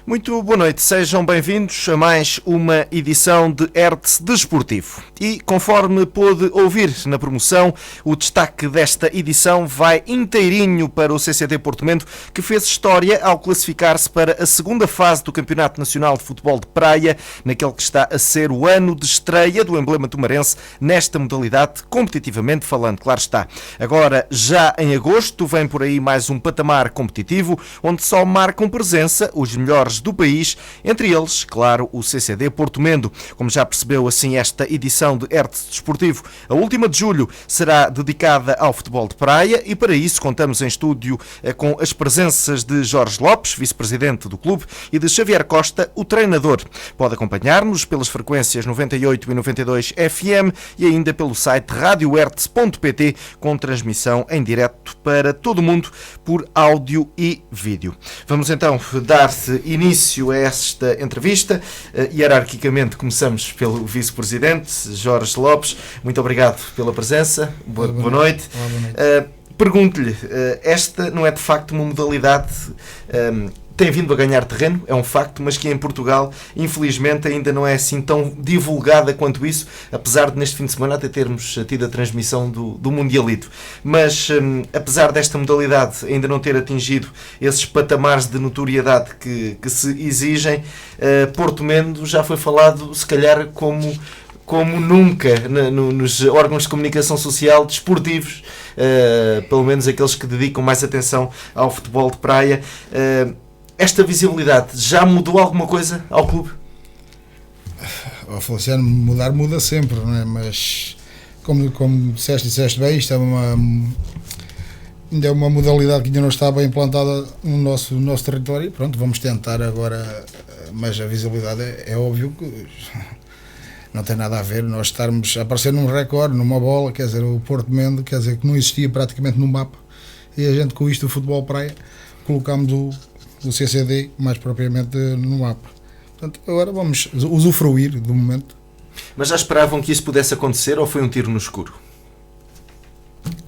Muito boa noite, sejam bem-vindos a mais uma edição de Hertz Desportivo. E conforme pôde ouvir na promoção, o destaque desta edição vai inteirinho para o CCD Porto Mendo, que fez história ao classificar-se para a segunda fase do Campeonato Nacional de Futebol de Praia, naquele que está a ser o ano de estreia do emblema tumarense nesta modalidade, competitivamente falando, claro está. Agora, já em agosto, vem por aí mais um patamar competitivo, onde só marcam presença os melhores do país, entre eles, claro, o CCD Porto Mendo. Como já percebeu assim esta edição de Hertz Desportivo, a última de julho será dedicada ao futebol de praia e para isso contamos em estúdio com as presenças de Jorge Lopes, vice-presidente do clube, e de Xavier Costa, o treinador. Pode acompanhar-nos pelas frequências 98 e 92 FM e ainda pelo site radiohertz.pt com transmissão em direto para todo o mundo por áudio e vídeo. Vamos então dar início a esta entrevista. Hierarquicamente começamos pelo vice-presidente Jorge Lopes. Muito obrigado pela presença. Boa noite. Pergunto-lhe, esta não é de facto uma modalidade tem vindo a ganhar terreno, é um facto, mas que em Portugal, infelizmente, ainda não é assim tão divulgada quanto isso, apesar de neste fim de semana até termos tido a transmissão do Mundialito. Mas, apesar desta modalidade ainda não ter atingido esses patamares de notoriedade que se exigem, Porto Mendo já foi falado, se calhar, como nunca nos órgãos de comunicação social desportivos, pelo menos aqueles que dedicam mais atenção ao futebol de praia. Esta visibilidade já mudou alguma coisa ao clube? Feliciano, muda sempre, não é? Mas como disseste bem, isto ainda é uma modalidade que ainda não está bem implantada no nosso território. Pronto, vamos tentar agora, mas a visibilidade é óbvio que não tem nada a ver nós estarmos a aparecer num recorde, numa bola, quer dizer, o Porto Mendo, quer dizer, que não existia praticamente no mapa, e a gente com isto do futebol praia colocámos o CCD mais propriamente no mapa. Portanto, agora vamos usufruir do momento. Mas já esperavam que isso pudesse acontecer ou foi um tiro no escuro?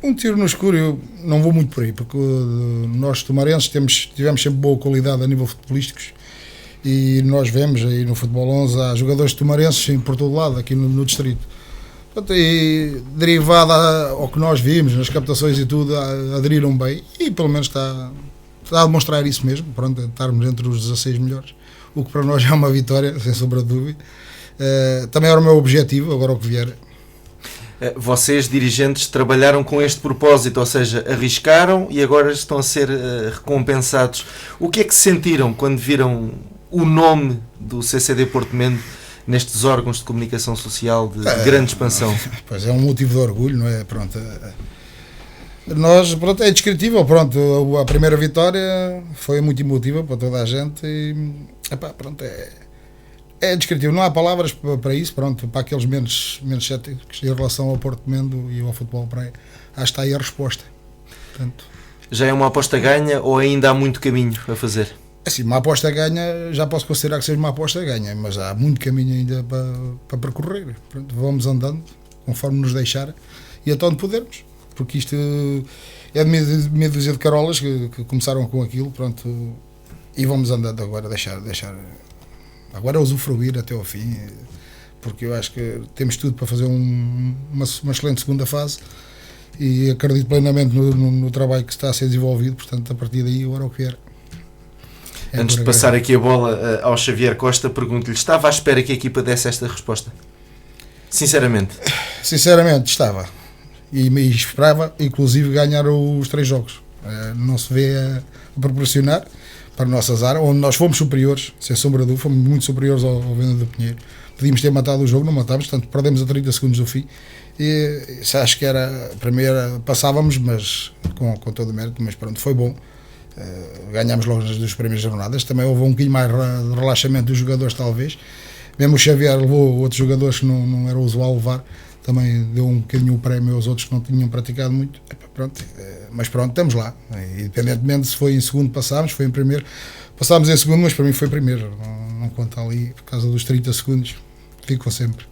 Um tiro no escuro, eu não vou muito por aí, porque nós tomarenses tivemos sempre boa qualidade a nível futebolísticos. E nós vemos aí no Futebol 11 há jogadores tomarenses por todo lado, aqui no distrito. Portanto, e derivado ao que nós vimos, nas captações e tudo, aderiram bem e pelo menos está a demonstrar isso mesmo, pronto, estarmos entre os 16 melhores, o que para nós é uma vitória, sem sombra de dúvida. Também era o meu objetivo, agora o que vier. Vocês, dirigentes, trabalharam com este propósito, ou seja, arriscaram e agora estão a ser recompensados. O que é que sentiram quando viram o nome do CCD Porto Mendo nestes órgãos de comunicação social de grande expansão? Pois é um motivo de orgulho, não é? Pronto, nós, pronto, é descritível, pronto, a primeira vitória foi muito emotiva para toda a gente e, pronto, é descritível, não há palavras para isso, pronto, para aqueles menos céticos em relação ao Porto Mendo e ao futebol praia, acho que está aí a resposta. Portanto, já é uma aposta ganha ou ainda há muito caminho a fazer? Assim, uma aposta ganha, já posso considerar que seja uma aposta ganha, mas há muito caminho ainda para percorrer. Pronto, vamos andando conforme nos deixar e até onde pudermos, porque isto é de meia dúzia de carolas que começaram com aquilo, pronto, e vamos andando agora, deixar agora usufruir até ao fim, porque eu acho que temos tudo para fazer uma excelente segunda fase e acredito plenamente no trabalho que está a ser desenvolvido, portanto, a partir daí agora o que vier. Antes de passar aqui a bola ao Xavier Costa, pergunto-lhe, estava à espera que a equipa desse esta resposta? Sinceramente estava e esperava inclusive ganhar os 3 jogos. Não se vê a proporcionar para o nosso azar, onde nós fomos superiores, sem sombra de dúvida, fomos muito superiores ao Venda do Pinheiro. Podíamos ter matado o jogo, não matámos, portanto perdemos a 30 segundos do fim e acho que era a primeira, passávamos, mas com todo o mérito, mas pronto, foi bom. Ganhámos logo nas 2 primeiras jornadas, também houve um bocadinho mais de relaxamento dos jogadores talvez, mesmo o Xavier levou outros jogadores que não era usual levar, também deu um bocadinho o prémio aos outros que não tinham praticado muito. Pronto, mas pronto, estamos lá, independentemente se foi em segundo passámos, foi em primeiro, passámos em segundo, mas para mim foi primeiro, não conta ali por causa dos 30 segundos, ficam sempre.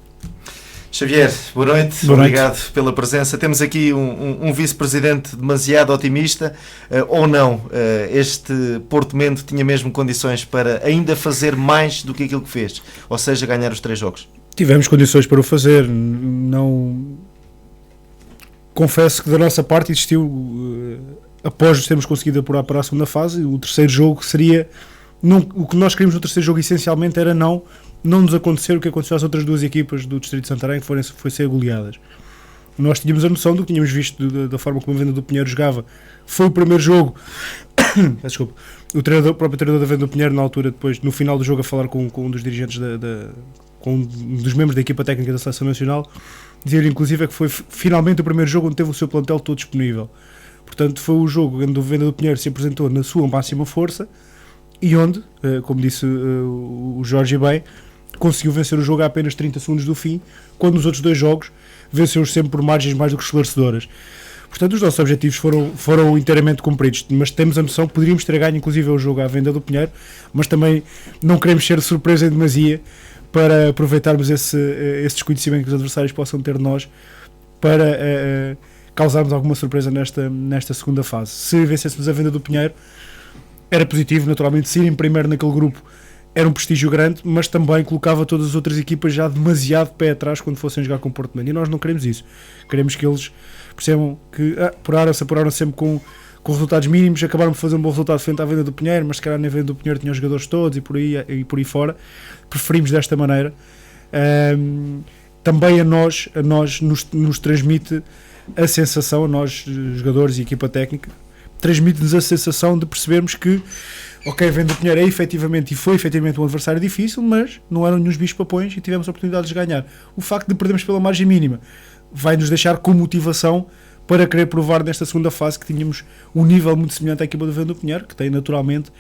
Xavier, boa noite. Boa noite. Obrigado pela presença. Temos aqui um vice-presidente demasiado otimista, ou não? Este Porto Mendo tinha mesmo condições para ainda fazer mais do que aquilo que fez, ou seja, ganhar os 3 jogos? Tivemos condições para o fazer. Não... Confesso que da nossa parte existiu, após termos conseguido apurar para a segunda fase, o terceiro jogo seria... o que nós queríamos no terceiro jogo essencialmente era não nos acontecer o que aconteceu às outras duas equipas do Distrito de Santarém, que foi ser goleadas. Nós tínhamos a noção do que tínhamos visto da forma como a Venda do Pinheiro jogava. Foi o primeiro jogo. Desculpa. O próprio treinador da Venda do Pinheiro, na altura, depois, no final do jogo, a falar com um dos dirigentes, com um dos membros da equipa técnica da Seleção Nacional, dizia-lhe inclusive que foi finalmente o primeiro jogo onde teve o seu plantel todo disponível. Portanto, foi o jogo onde o Venda do Pinheiro se apresentou na sua máxima força e onde, como disse o Jorge bem, conseguiu vencer o jogo a apenas 30 segundos do fim, quando nos outros 2 jogos venceu-os sempre por margens mais do que esclarecedoras. Portanto, os nossos objetivos foram inteiramente cumpridos, mas temos a noção que poderíamos ter ganho inclusive o jogo à Venda do Pinheiro, mas também não queremos ser surpresa em demasia para aproveitarmos esse desconhecimento que os adversários possam ter de nós para causarmos alguma surpresa nesta segunda fase. Se vencêssemos a Venda do Pinheiro, era positivo, naturalmente, se ir em primeiro naquele grupo era um prestígio grande, mas também colocava todas as outras equipas já demasiado pé atrás quando fossem jogar com o Porto Mendo. E nós não queremos isso. Queremos que eles percebam que apuraram sempre com resultados mínimos, acabaram por fazer um bom resultado frente à Venda do Pinheiro, mas se calhar na Venda do Pinheiro tinham os jogadores todos e por aí fora. Preferimos desta maneira. Também a nós nos transmite a sensação, a nós, jogadores e equipa técnica, transmite-nos a sensação de percebermos que ok, Venda do Pinheiro foi efetivamente um adversário difícil, mas não eram nenhum bichos papões e tivemos a oportunidade de ganhar. O facto de perdermos pela margem mínima vai-nos deixar com motivação para querer provar nesta segunda fase que tínhamos um nível muito semelhante à equipa do Venda do Pinheiro, que tem naturalmente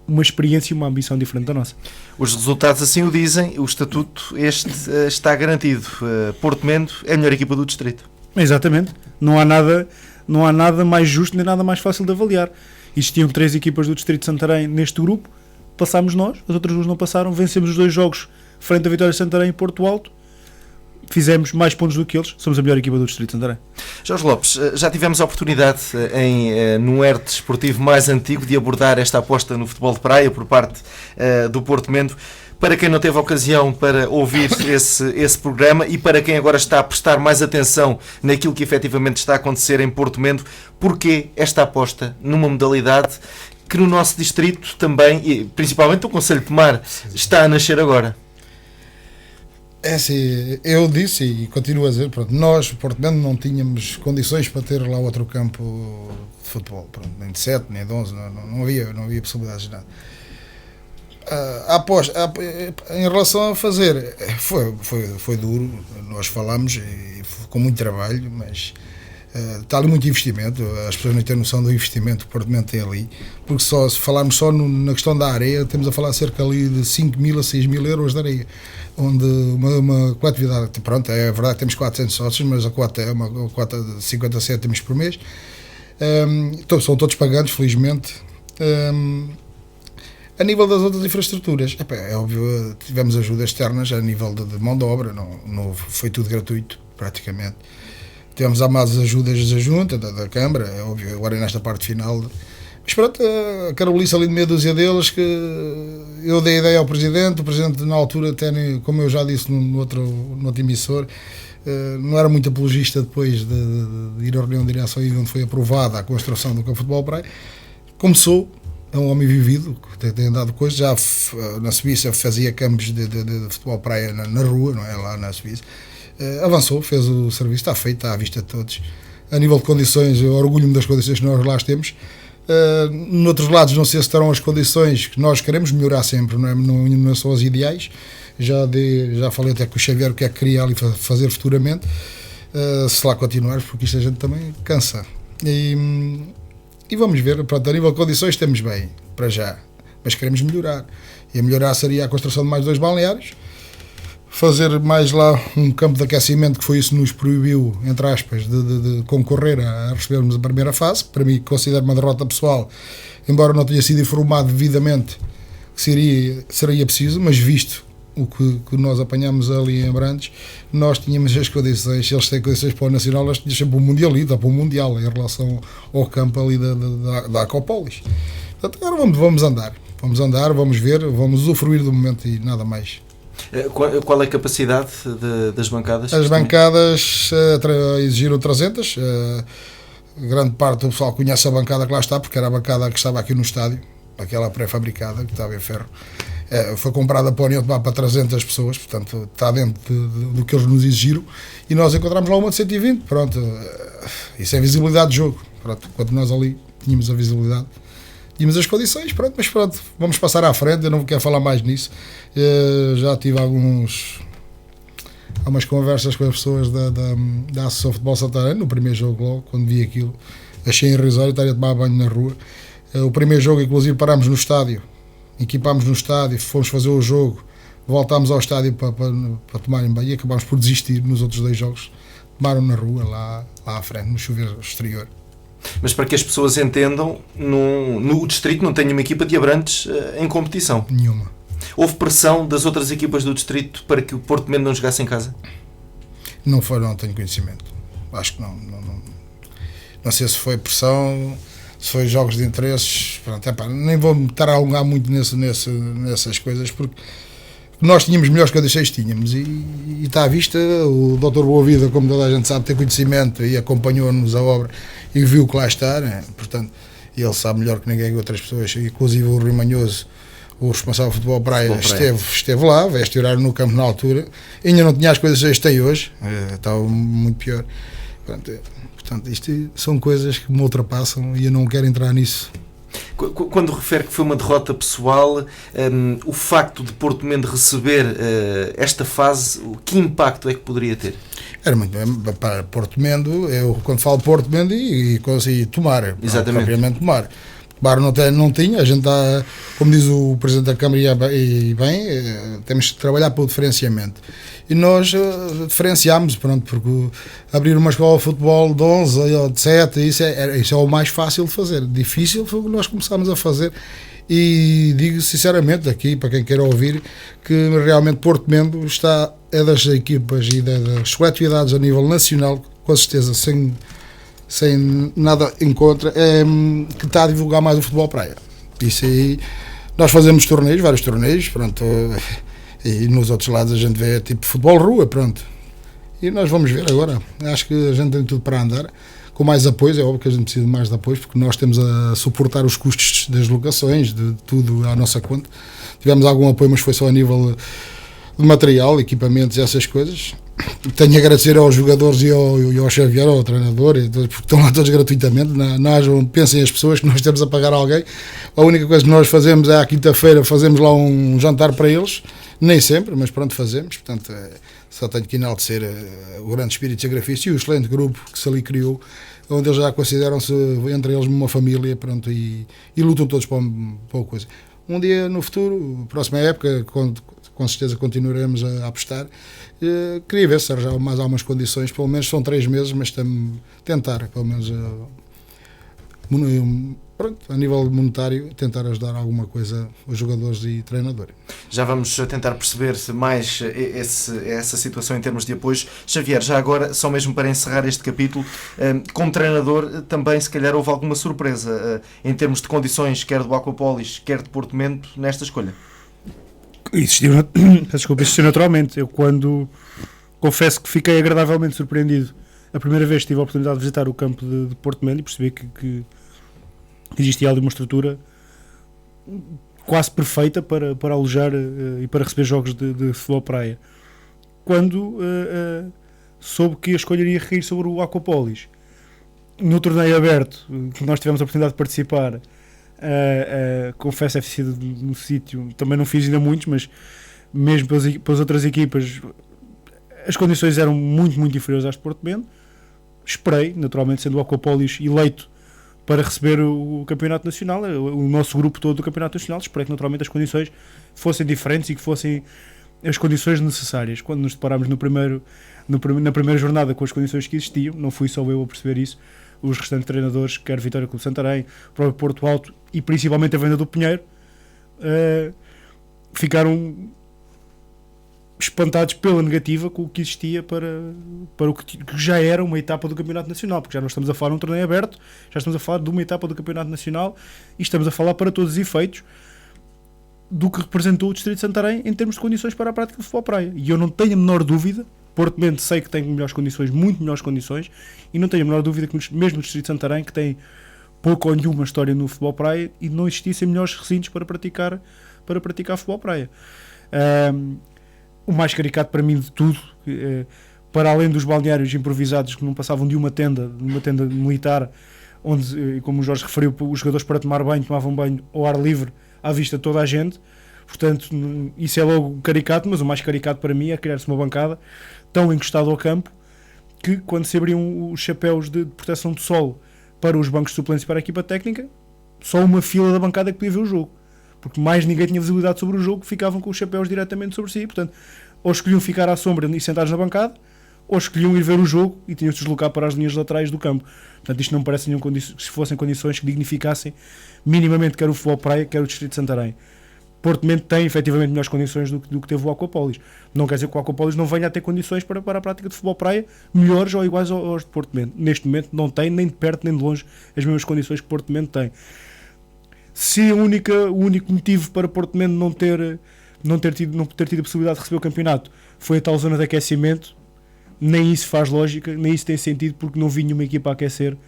uma experiência e uma ambição diferente da nossa. Os resultados assim o dizem, o estatuto está garantido. Porto Mendo é a melhor equipa do distrito. Exatamente. Não há nada mais justo nem nada mais fácil de avaliar. Existiam 3 equipas do Distrito de Santarém neste grupo, passámos nós, as outras 2 não passaram, vencemos os 2 jogos frente à Vitória de Santarém e Porto Alto, fizemos mais pontos do que eles, somos a melhor equipa do Distrito de Santarém. Jorge Lopes, já tivemos a oportunidade num ERT desportivo mais antigo de abordar esta aposta no futebol de praia por parte do Porto Mendo. Para quem não teve ocasião para ouvir esse programa e para quem agora está a prestar mais atenção naquilo que efetivamente está a acontecer em Porto Mendo, porquê esta aposta numa modalidade que no nosso distrito também, e principalmente o Concelho de Tomar, está a nascer agora? É assim, eu disse e continuo a dizer, pronto, nós, Porto Mendo, não tínhamos condições para ter lá outro campo de futebol, pronto, nem de 7, nem de 11, não havia possibilidades de nada. A aposta em relação a fazer foi duro, nós falamos e com muito trabalho, mas está ali muito investimento, as pessoas não têm noção do investimento que o Porto Mendo tem ali, porque se falarmos só na questão da areia, temos a falar cerca ali de 5.000 a 6.000 euros de areia, onde uma coletividade, pronto, é verdade que temos 400 sócios, mas a cota é uma cota de 50 cêntimos por mês, são todos pagantes, felizmente. A nível das outras infraestruturas, é óbvio, tivemos ajudas externas a nível de mão de obra, não foi tudo gratuito, praticamente. Tivemos mais ajudas da Junta, da Câmara, é óbvio, agora nesta parte final. Mas pronto, a Carolice ali de meia dúzia deles, que eu dei a ideia ao Presidente, o Presidente na altura, até, como eu já disse no outro emissor, não era muito apologista depois de ir à reunião de direção onde foi aprovada a construção do campo de futebol praia. Começou. É um homem vivido, que tem dado coisas. Já na Suíça fazia campos de futebol praia na rua, não é? Lá na Suíça. Avançou, fez o serviço, está feito, está à vista de todos. A nível de condições, eu orgulho-me das condições que nós lá temos. Noutros lados, não sei se estarão as condições que nós queremos melhorar sempre, não são as ideais. Já falei até com o Xavier o que é que queria ali fazer futuramente. Se lá continuar, porque isto a gente também cansa. E vamos ver, pronto, a nível de condições estamos bem, para já, mas queremos melhorar. E a melhorar seria a construção de mais 2 balneários, fazer mais lá um campo de aquecimento, que foi isso que nos proibiu, entre aspas, de concorrer a recebermos a primeira fase. Para mim, considero uma derrota pessoal, embora não tenha sido informado devidamente que seria preciso, mas visto o que nós apanhámos ali em Abrantes, nós tínhamos as condições, eles têm condições para o Nacional, nós tínhamos sempre o Mundialita, para o Mundial, em relação ao campo ali da Acópolis. Portanto, agora vamos andar, vamos ver, vamos usufruir do momento e nada mais. Qual é a capacidade das bancadas? As bancadas exigiram 300, grande parte do pessoal conhece a bancada que lá está, porque era a bancada que estava aqui no estádio, aquela pré-fabricada, que estava em ferro. Foi comprada para a União de Mar para 300 pessoas, portanto está dentro do que eles nos exigiram, e nós encontramos lá uma de 120, pronto, isso é visibilidade de jogo, pronto, enquanto nós ali tínhamos a visibilidade, tínhamos as condições, pronto, mas pronto, vamos passar à frente, eu não quero falar mais nisso, já tive algumas conversas com as pessoas da Associação de Futebol Santarém, no primeiro jogo logo, quando vi aquilo, achei irrisório estar a tomar banho na rua. O primeiro jogo, inclusive, parámos no estádio, equipámos no estádio, fomos fazer o jogo, voltámos ao estádio para tomarem banho e acabámos por desistir nos outros 2 jogos. Tomaram na rua, lá à frente, no chuveiro exterior. Mas para que as pessoas entendam, no distrito não tem uma equipa de Abrantes em competição? Nenhuma. Houve pressão das outras equipas do distrito para que o Porto Mendo não jogasse em casa? Não tenho conhecimento. Acho que não. Não sei se foi pressão, se foi jogos de interesses. Pronto, nem vou me estar a alongar muito nessas coisas, porque nós tínhamos melhores condições, tínhamos, e está à vista. O Dr. Boavida, como toda a gente sabe, tem conhecimento e acompanhou-nos a obra e viu que lá está, né? Portanto, ele sabe melhor que ninguém, outras pessoas, inclusive o Rui Manhoso, o responsável do Futebol Praia, esteve lá, veste horário no campo na altura, ainda não tinha as coisas que tem hoje, estava muito pior. Portanto, isto são coisas que me ultrapassam e eu não quero entrar nisso. Quando refere que foi uma derrota pessoal, o facto de Porto Mendo receber esta fase, que impacto é que poderia ter? Era muito bem para Porto Mendo, eu quando falo Porto Mendo e consegui tomar, propriamente tomar. Bar não tinha, a gente está, como diz o Presidente da Câmara e bem, temos que trabalhar para o diferenciamento. E nós diferenciámos, pronto, porque abrir uma escola de futebol de 11 ou de 7, isso é o mais fácil de fazer. Difícil foi o que nós começámos a fazer. E digo sinceramente aqui, para quem queira ouvir, que realmente Porto Mendo é das equipas e das coletividades a nível nacional, com certeza, sem nada em contra, que está a divulgar mais o futebol praia. Isso aí, nós fazemos torneios, vários torneios, pronto, e nos outros lados a gente vê tipo futebol rua, pronto. E nós vamos ver agora, acho que a gente tem tudo para andar, com mais apoio, é óbvio que a gente precisa de mais de apoio, porque nós temos a suportar os custos das locações, de tudo à nossa conta. Tivemos algum apoio, mas foi só a nível de material, equipamentos e essas coisas. Tenho a agradecer aos jogadores e ao Xavier, ao treinador, porque estão lá todos gratuitamente. Não pensem as pessoas que nós temos a pagar alguém. A única coisa que nós fazemos é à quinta-feira, fazemos lá um jantar para eles, nem sempre, mas pronto, fazemos. Portanto, só tenho que enaltecer o grande espírito de sacrifício e o excelente grupo que se ali criou, onde eles já consideram-se entre eles uma família, pronto, e lutam todos para a coisa. Um dia no futuro, próxima época, com certeza continuaremos a apostar. Queria ver se arranjava mais algumas condições, pelo menos são 3 meses, mas tentar, pelo menos, pronto, a nível monetário, tentar ajudar alguma coisa aos jogadores e treinador. Já vamos tentar perceber mais essa situação em termos de apoios. Xavier, já agora, só mesmo para encerrar este capítulo, como treinador também se calhar houve alguma surpresa em termos de condições, quer do Aquapolis, quer de Porto Mendo, nesta escolha? Existiu naturalmente. Eu confesso que fiquei agradavelmente surpreendido. A primeira vez que tive a oportunidade de visitar o campo de Porto Mendo e percebi que existia ali uma estrutura quase perfeita para alojar e para receber jogos de futebol praia. Quando soube que a escolha iria recair sobre o Aquapolis, no torneio aberto que nós tivemos a oportunidade de participar, confesso que sido no sítio, também não fiz ainda muitos, mas mesmo pelas outras equipas as condições eram muito, muito inferiores às de Porto Mendo. Esperei, naturalmente, sendo o Aquapolis eleito para receber o Campeonato Nacional, o nosso grupo todo do Campeonato Nacional, esperei que naturalmente as condições fossem diferentes e que fossem as condições necessárias. Quando nos deparámos na primeira jornada com as condições que existiam, não fui só eu a perceber isso, os restantes treinadores, quer Vitória Clube Santarém, o próprio Porto Alto e principalmente a Venda do Pinheiro, ficaram espantados pela negativa com o que existia para o que já era uma etapa do Campeonato Nacional, porque já não estamos a falar de um torneio aberto, já estamos a falar de uma etapa do Campeonato Nacional e estamos a falar para todos os efeitos do que representou o Distrito de Santarém em termos de condições para a prática de futebol praia. E eu não tenho a menor dúvida, Porto sei que tem melhores condições, muito melhores condições, e não tenho a menor dúvida que mesmo no Distrito de Santarém, que tem pouco ou nenhuma história no futebol praia, e não existissem melhores recintos para praticar futebol praia. O mais caricato para mim de tudo, para além dos balneários improvisados que não passavam de uma tenda militar, onde, como o Jorge referiu, os jogadores para tomar banho tomavam banho ao ar livre à vista de toda a gente. Portanto, isso é logo caricato, mas o mais caricato para mim é criar-se uma bancada tão encostada ao campo que, quando se abriam os chapéus de proteção de solo para os bancos de suplentes para a equipa técnica, só uma fila da bancada é que podia ver o jogo, porque mais ninguém tinha visibilidade sobre o jogo, ficavam com os chapéus diretamente sobre si. Portanto, ou escolhiam ficar à sombra e sentados na bancada, ou escolhiam ir ver o jogo e tinham de se deslocar para as linhas laterais do campo. Portanto, isto não me parece que fossem condições que dignificassem minimamente quer o futebol praia, quer o Distrito de Santarém. Porto Mento tem efetivamente melhores condições do que teve o Aquapolis. Não quer dizer que o Aquapolis não venha a ter condições para a prática de futebol praia melhores ou iguais aos de Porto Mento. Neste momento não tem, nem de perto nem de longe, as mesmas condições que Porto Mento tem. Se o único motivo para Porto Mento não ter tido a possibilidade de receber o campeonato foi a tal zona de aquecimento, nem isso faz lógica, nem isso tem sentido, porque não vi nenhuma equipa a aquecer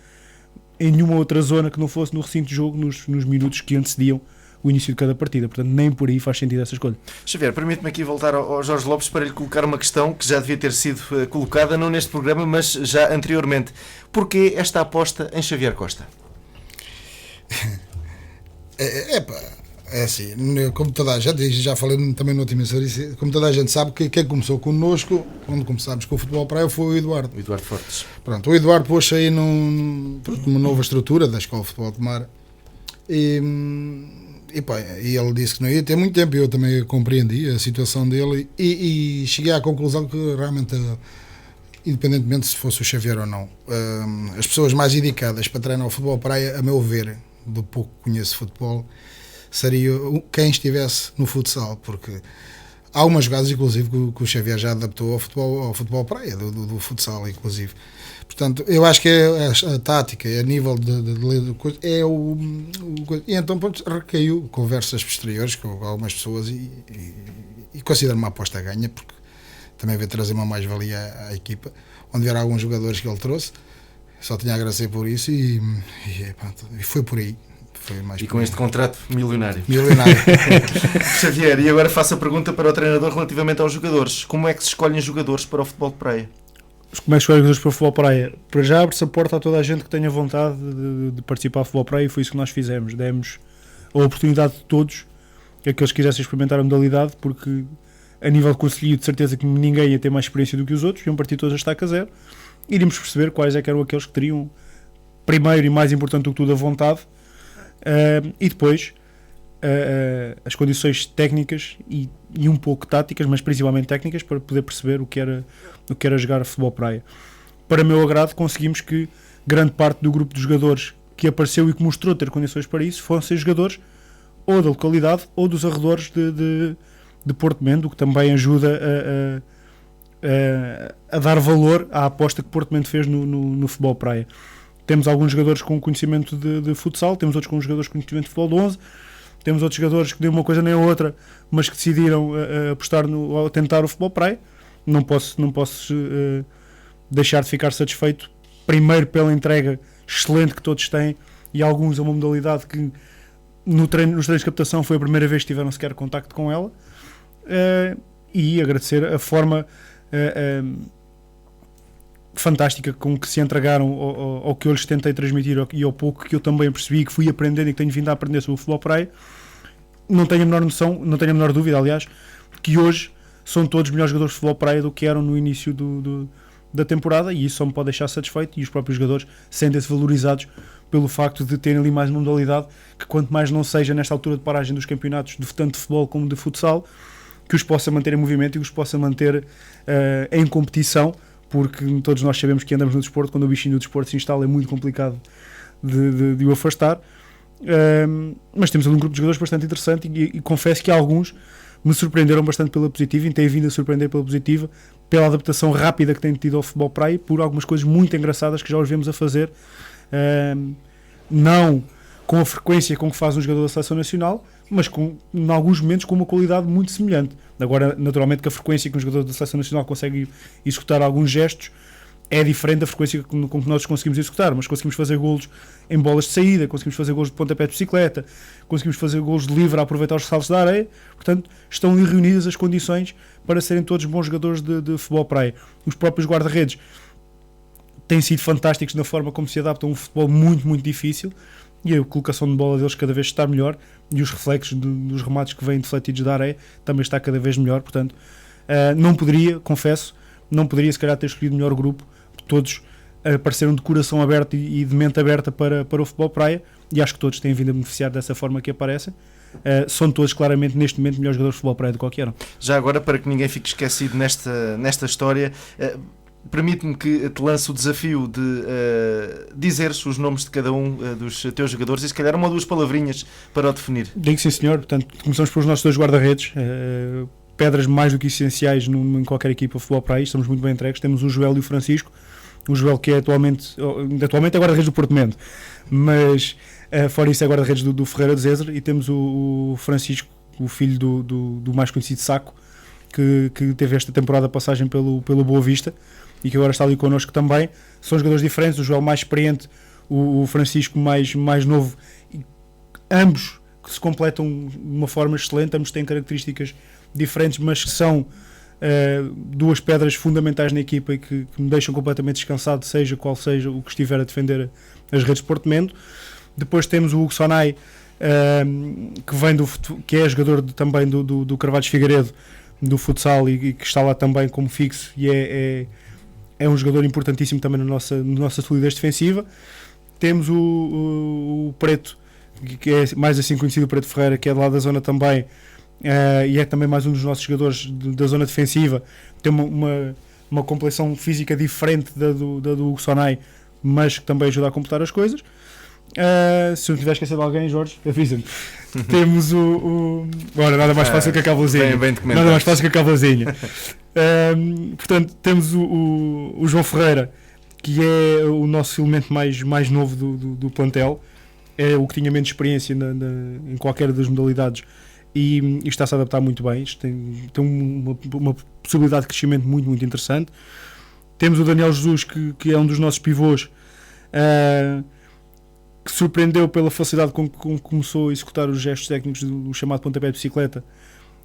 em nenhuma outra zona que não fosse no recinto de jogo nos minutos que antecediam o início de cada partida. Portanto, nem por aí faz sentido essa escolha. Xavier, permite-me aqui voltar ao Jorge Lopes para lhe colocar uma questão que já devia ter sido colocada, não neste programa, mas já anteriormente. Porquê esta aposta em Xavier Costa? É assim, como toda a gente, já falei também no último emissão, como toda a gente sabe, que quem começou connosco, quando começámos com o futebol praia, foi o Eduardo. O Eduardo Fortes. Pronto, o Eduardo pôs aí numa nova estrutura da Escola de Futebol de Mar e ele disse que não ia ter muito tempo, e eu também compreendi a situação dele e cheguei à conclusão que realmente, independentemente se fosse o Xavier ou não, as pessoas mais indicadas para treinar o futebol praia, a meu ver, do pouco que conheço futebol, seria quem estivesse no futsal, porque há umas jogadas, inclusive, que o Xavier já adaptou ao futebol praia, do futsal, inclusive. Portanto, eu acho que a tática, a nível de coisa, e então recaiu conversas posteriores com algumas pessoas e considero uma aposta a ganha, porque também veio trazer uma mais-valia à equipa, onde vieram alguns jogadores que ele trouxe. Só tinha a agradecer por isso e foi por aí. E com este contrato milionário. Xavier, e agora faço a pergunta para o treinador relativamente aos jogadores. Como é que se escolhem jogadores para o futebol de praia? Como é que se escolhem jogadores para o futebol de praia? Para já abre-se a porta a toda a gente que tenha vontade de participar do futebol de praia, e foi isso que nós fizemos. Demos a oportunidade de todos, aqueles que quisessem experimentar a modalidade, porque a nível de conselho, de certeza que ninguém ia ter mais experiência do que os outros, iam partir todos a estaca zero. Iríamos perceber quais eram aqueles que teriam, primeiro e mais importante do que tudo, a vontade, e depois as condições técnicas e um pouco táticas, mas principalmente técnicas, para poder perceber o que era jogar futebol praia. Para meu agrado, conseguimos que grande parte do grupo de jogadores que apareceu e que mostrou ter condições para isso fossem jogadores ou da localidade ou dos arredores de Porto Mento, o que também ajuda a dar valor à aposta que Porto Mento fez no futebol praia. Temos alguns jogadores com conhecimento de futsal, temos outros com jogadores com conhecimento de futebol de 11, temos outros jogadores que nem uma coisa nem a outra, mas que decidiram apostar a tentar o futebol praia. Não posso deixar de ficar satisfeito, primeiro pela entrega excelente que todos têm, e alguns a uma modalidade que nos treinos de captação foi a primeira vez que tiveram sequer contacto com ela, e agradecer a forma fantástica com que se entregaram ao que eu lhes tentei transmitir e ao pouco que eu também percebi, que fui aprendendo e que tenho vindo a aprender sobre o futebol praia. Não tenho a menor noção, não tenho a menor dúvida, aliás, que hoje são todos melhores jogadores de futebol praia do que eram no início da temporada, e isso só me pode deixar satisfeito, e os próprios jogadores sentem-se valorizados pelo facto de terem ali mais uma modalidade que, quanto mais não seja nesta altura de paragem dos campeonatos, tanto de futebol como de futsal, que os possa manter em movimento e que os possa manter em competição, porque todos nós sabemos que andamos no desporto, quando o bichinho do desporto se instala é muito complicado de o afastar, mas temos ali um grupo de jogadores bastante interessante, e confesso que alguns me surpreenderam bastante pela positiva e têm vindo a surpreender pela positiva, pela adaptação rápida que têm tido ao futebol praia, por algumas coisas muito engraçadas que já os vemos a fazer, não com a frequência com que faz um jogador da Seleção Nacional, mas em alguns momentos com uma qualidade muito semelhante. Agora, naturalmente que a frequência que um jogador da Seleção Nacional consegue executar alguns gestos é diferente da frequência com que nós conseguimos executar, mas conseguimos fazer golos em bolas de saída, conseguimos fazer golos de pontapé de bicicleta, conseguimos fazer golos de livre a aproveitar os ressaltos da areia. Portanto, estão ali reunidas as condições para serem todos bons jogadores de futebol praia. Os próprios guarda-redes têm sido fantásticos na forma como se adaptam a um futebol muito, muito difícil, e a colocação de bola deles cada vez está melhor, e os reflexos dos remates que vêm defletidos da areia também está cada vez melhor. Portanto, não poderia, confesso, se calhar ter escolhido o melhor grupo. Todos apareceram de coração aberto e de mente aberta para o futebol praia, e acho que todos têm vindo a beneficiar dessa forma que aparecem. São todos claramente neste momento melhores jogadores de futebol praia do que qualquer um. Já agora, para que ninguém fique esquecido nesta história, permite-me que te lance o desafio de dizeres os nomes de cada um dos teus jogadores e se calhar uma ou duas palavrinhas para o definir. Digo sim, senhor. Portanto, começamos pelos nossos dois guarda-redes, pedras mais do que essenciais em qualquer equipa de futebol praia. Estamos muito bem entregues. Temos o Joel e o Francisco. O Joel, que é atualmente é guarda-redes do Porto Mendo, mas fora isso é guarda-redes do Ferreira de Zezer, e temos o Francisco, o filho do mais conhecido Saco, que teve esta temporada passagem pelo Boa Vista e que agora está ali connosco também. São jogadores diferentes, o Joel mais experiente, o Francisco mais novo, e ambos que se completam de uma forma excelente. Ambos têm características diferentes, mas que são duas pedras fundamentais na equipa e que me deixam completamente descansado, seja qual seja o que estiver a defender as redes de Porto Mendo. Depois temos o Hugo Sonai, que é jogador também do Carvalhos Figueiredo, do futsal, e que está lá também como fixo, e é um jogador importantíssimo também na nossa solidez defensiva. Temos o Preto, que é mais assim conhecido, o Preto Ferreira, que é de lá da zona também, e é também mais um dos nossos jogadores da zona defensiva. Tem uma complexão física diferente da do Hugo Sonai, mas que também ajuda a completar as coisas. Se eu tiver esquecido de alguém, Jorge, avisa-me. Temos Ora, nada mais fácil que a cavalazinha. Nada mais fácil que a cavalazinha. Portanto, temos o João Ferreira, que é o nosso elemento mais novo do plantel. É o que tinha menos experiência em qualquer das modalidades, e está-se a adaptar muito bem. Isto tem uma possibilidade de crescimento muito, muito interessante. Temos o Daniel Jesus, que é um dos nossos pivôs, que surpreendeu pela facilidade com que começou a executar os gestos técnicos do chamado pontapé de bicicleta,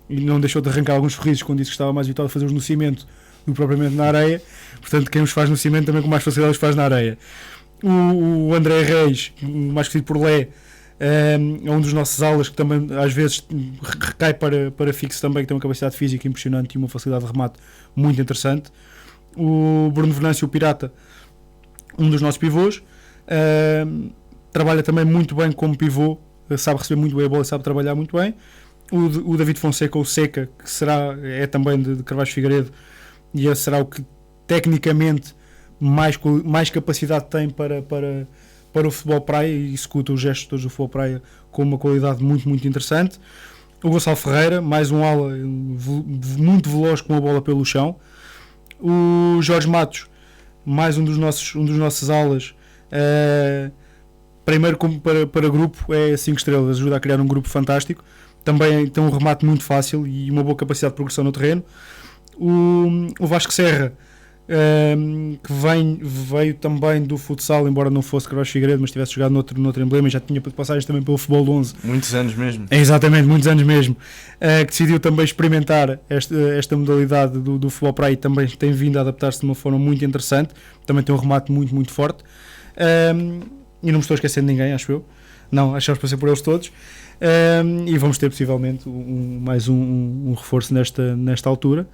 e não deixou de arrancar alguns sorrisos quando disse que estava mais habituado a fazer os no cimento do que propriamente na areia. Portanto, quem os faz no cimento também com mais facilidade os faz na areia. O André Reis, mais conhecido por Lé, é um dos nossos alas, que também às vezes recai para fixo também, que tem uma capacidade física impressionante e uma facilidade de remate muito interessante. O Bruno Venâncio, o Pirata, um dos nossos pivôs, trabalha também muito bem como pivô, sabe receber muito bem a bola e sabe trabalhar muito bem. O David Fonseca, o Seca, que é também de Carvalhos Figueiredo, e esse será o que tecnicamente mais capacidade tem para o futebol praia, e executa os gestos todos do futebol praia com uma qualidade muito, muito interessante. O Gonçalo Ferreira, mais um ala muito veloz com a bola pelo chão. O Jorge Matos, mais um dos nossos alas, primeiro como para grupo é 5 estrelas, ajuda a criar um grupo fantástico. Também tem um remate muito fácil e uma boa capacidade de progressão no terreno. O Vasco Serra, que veio também do futsal, embora não fosse Carvalhos Figueiredo, mas tivesse jogado noutro emblema, e já tinha passagens também pelo futebol de 11. Muitos anos mesmo. Exatamente, muitos anos mesmo. Que decidiu também experimentar esta modalidade do futebol praia, e também tem vindo a adaptar-se de uma forma muito interessante. Também tem um remate muito, muito forte. E não me estou a esquecer de ninguém, acho eu. Não, achamos para ser por eles todos. E vamos ter possivelmente mais um reforço nesta altura.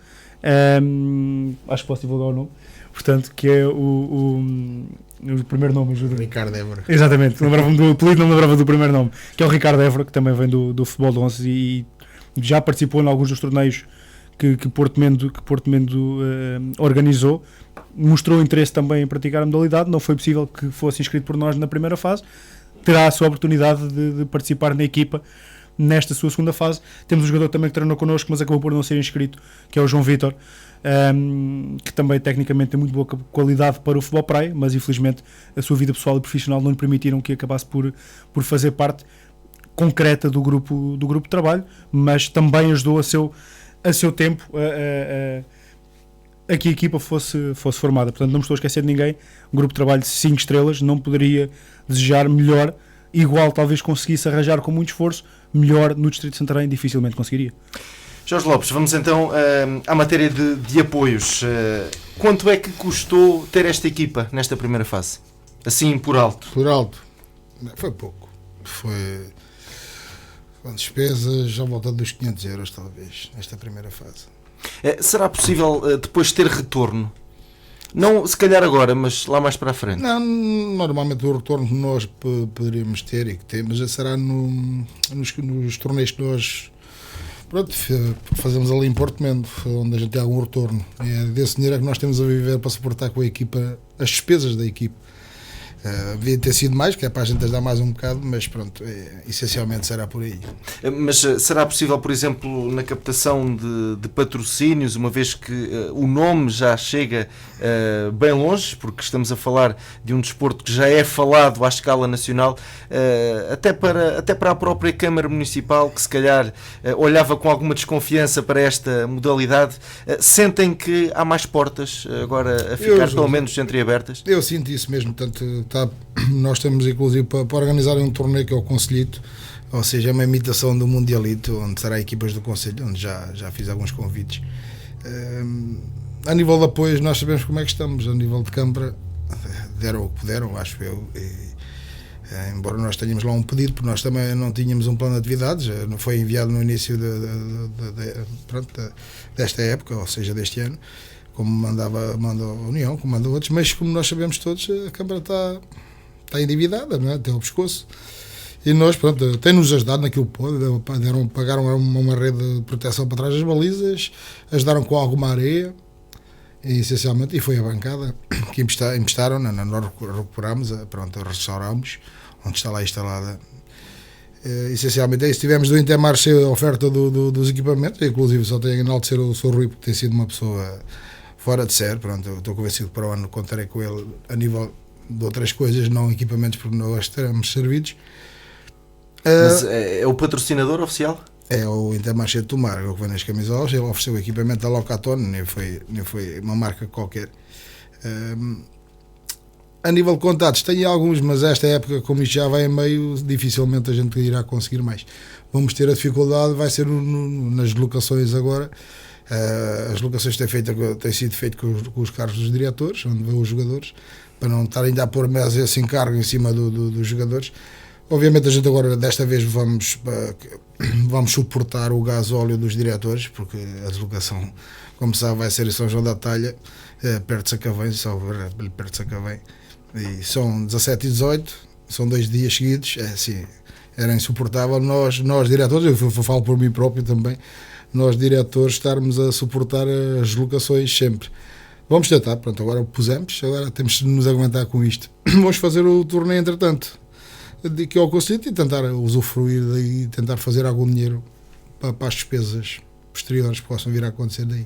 Acho que posso divulgar o nome, portanto, que é o primeiro nome, ajuda. Ricardo Évora. Exatamente, lembrava-me do apelido, não me lembrava do primeiro nome, que é o Ricardo Évora, que também vem do futebol de 11 e já participou em alguns dos torneios que Porto Mendo organizou. Mostrou interesse também em praticar a modalidade. Não foi possível que fosse inscrito por nós na primeira fase. Terá a sua oportunidade de participar na equipa nesta sua segunda fase. Temos um jogador também que treinou connosco, mas acabou por não ser inscrito, que é o João Vítor, que também tecnicamente tem muito boa qualidade para o futebol praia, mas infelizmente a sua vida pessoal e profissional não lhe permitiram que acabasse por fazer parte concreta do grupo de trabalho, mas também ajudou a seu tempo a que a equipa fosse formada. Portanto, não me estou a esquecer de ninguém. Um grupo de trabalho de 5 estrelas, não poderia desejar melhor. Igual talvez conseguisse arranjar com muito esforço, melhor no Distrito de Santarém dificilmente conseguiria. Jorge Lopes, vamos então à matéria de apoios. Quanto é que custou ter esta equipa nesta primeira fase? Assim, por alto. Por alto, foi pouco. Foi com despesas à volta dos 500 euros, talvez, nesta primeira fase. Será possível depois ter retorno? Não, se calhar agora, mas lá mais para a frente. Não, normalmente o retorno que nós poderíamos ter e que temos será nos torneios que nós fazemos ali em Porto Mendo, onde a gente tem algum retorno. É desse dinheiro que nós temos a viver para suportar com a equipa as despesas da equipa. Devia ter sido mais, que é para a gente ajudar mais um bocado, mas pronto, essencialmente será por aí. Mas será possível, por exemplo, na captação de patrocínios, uma vez que o nome já chega bem longe, porque estamos a falar de um desporto que já é falado à escala nacional, até para a própria Câmara Municipal, que se calhar olhava com alguma desconfiança para esta modalidade, sentem que há mais portas agora a ficar pelo menos entreabertas? Eu sinto isso mesmo, tanto nós temos inclusive para organizar um torneio que é o Conselhito, ou seja, é uma imitação do Mundialito, onde será equipas do Conselho, onde já fiz alguns convites. A nível de apoios nós sabemos como é que estamos, a nível de Câmara deram o que puderam, acho eu, embora nós tenhamos lá um pedido, porque nós também não tínhamos um plano de atividades, não foi enviado no início desta época, ou seja, deste ano, como manda a União, como mandam outros, mas como nós sabemos todos, a Câmara está endividada, não é? Até ao pescoço. E nós, pronto, tem-nos ajudado naquilo que pôde, pagaram uma rede de proteção para trás das balizas, ajudaram com alguma areia, e, essencialmente, e foi a bancada que emprestaram, nós recuperámos, pronto, restaurámos, onde está lá instalada. Essencialmente é isso. Tivemos do Intermarché a oferta dos equipamentos, inclusive só tenho a enaltecer o Sr. Rui, porque tem sido uma pessoa fora de série. Pronto, eu estou convencido que para o ano contarei com ele a nível de outras coisas, não equipamentos, porque nós estaremos servidos. Mas é o patrocinador oficial? É o Intermarché de Tomar, é o que vem nas camisolas. Ele ofereceu o equipamento da Locatone, nem foi uma marca qualquer. A nível de contatos, tenho alguns, mas esta época, como isto já vai em meio, dificilmente a gente irá conseguir mais. Vamos ter a dificuldade, vai ser nas locações agora. As locações têm sido feitas com os carros dos diretores, onde vão os jogadores, para não estar ainda a pôr mais esse encargo em cima dos jogadores. Obviamente a gente agora, desta vez, vamos suportar o gasóleo dos diretores, porque a deslocação, como sabe, vai ser em São João da Talha, perto de Sacavém, perto de Sacavém. E são 17 e 18, são 2 dias seguidos, assim, era insuportável nós diretores, eu falo por mim próprio também, nós diretores estarmos a suportar as locações sempre. Vamos tentar, pronto, agora pusemos, agora temos de nos aguentar com isto. Vamos fazer o torneio entretanto, que é o Conselho, e tentar usufruir daí, tentar fazer algum dinheiro para as despesas posteriores que possam vir a acontecer daí.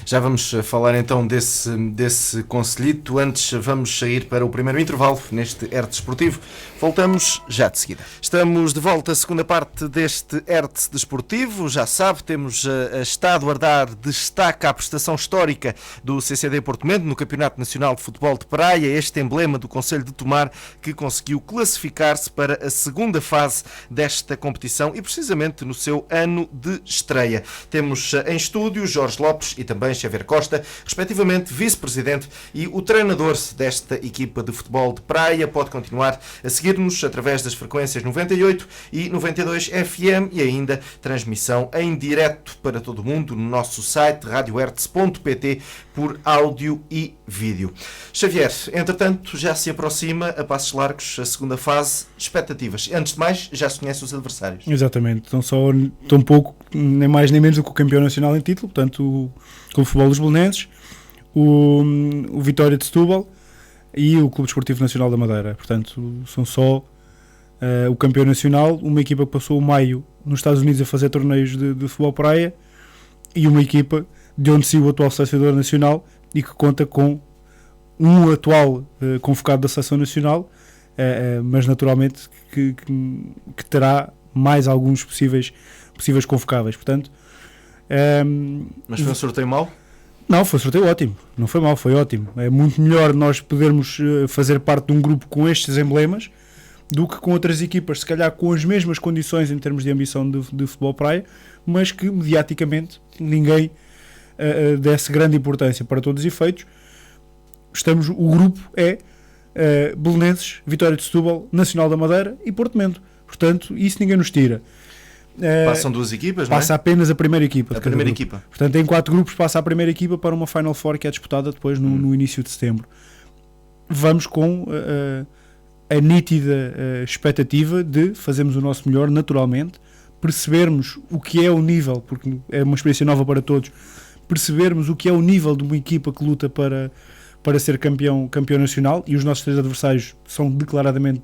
Já vamos falar então desse conselhito. Antes vamos sair para o primeiro intervalo neste ERT Desportivo. Voltamos já de seguida. Estamos de volta à segunda parte deste ERT Desportivo. Já sabe, temos estado a dar destaque à prestação histórica do CCD Porto Mendo no Campeonato Nacional de Futebol de Praia, este emblema do Conselho de Tomar, que conseguiu classificar-se para a segunda fase desta competição e precisamente no seu ano de estreia. Temos em estúdio Jorge Lopes e também Xavier Costa, respectivamente vice-presidente e o treinador desta equipa de futebol de praia. Pode continuar a seguir-nos através das frequências 98 e 92 FM e ainda transmissão em direto para todo o mundo no nosso site radioertz.pt por áudio e vídeo. Xavier, entretanto, já se aproxima a passos largos a segunda fase. Expectativas. Antes de mais, já se conhece os adversários. Exatamente. Tão pouco, nem mais nem menos do que o campeão nacional em título, portanto, o Clube de Futebol dos Belenenses, o Vitória de Setúbal e o Clube Desportivo Nacional da Madeira. Portanto, são só o campeão nacional, uma equipa que passou o maio nos Estados Unidos a fazer torneios de futebol praia e uma equipa de onde saiu o atual selecionador nacional e que conta com um atual convocado da seleção nacional, mas naturalmente que terá mais alguns possíveis convocáveis. Portanto, mas foi um sorteio mau? Não, foi um sorteio ótimo, não foi mau, foi ótimo. É muito melhor nós podermos fazer parte de um grupo com estes emblemas do que com outras equipas, se calhar com as mesmas condições em termos de ambição de futebol praia, mas que mediaticamente ninguém desse grande importância. Para todos os efeitos, o grupo é Belenenses, Vitória de Setúbal, Nacional da Madeira e Porto Mendo. Portanto, isso ninguém nos tira. Passam duas equipas, passa não é? apenas a primeira equipa. A primeira equipa. Portanto, em 4 grupos passa a primeira equipa para uma Final Four que é disputada depois no início de setembro. Vamos com a nítida expectativa de fazermos o nosso melhor naturalmente, percebermos o que é o nível, porque é uma experiência nova para todos, percebermos o que é o nível de uma equipa que luta para ser campeão nacional, e os nossos 3 adversários são declaradamente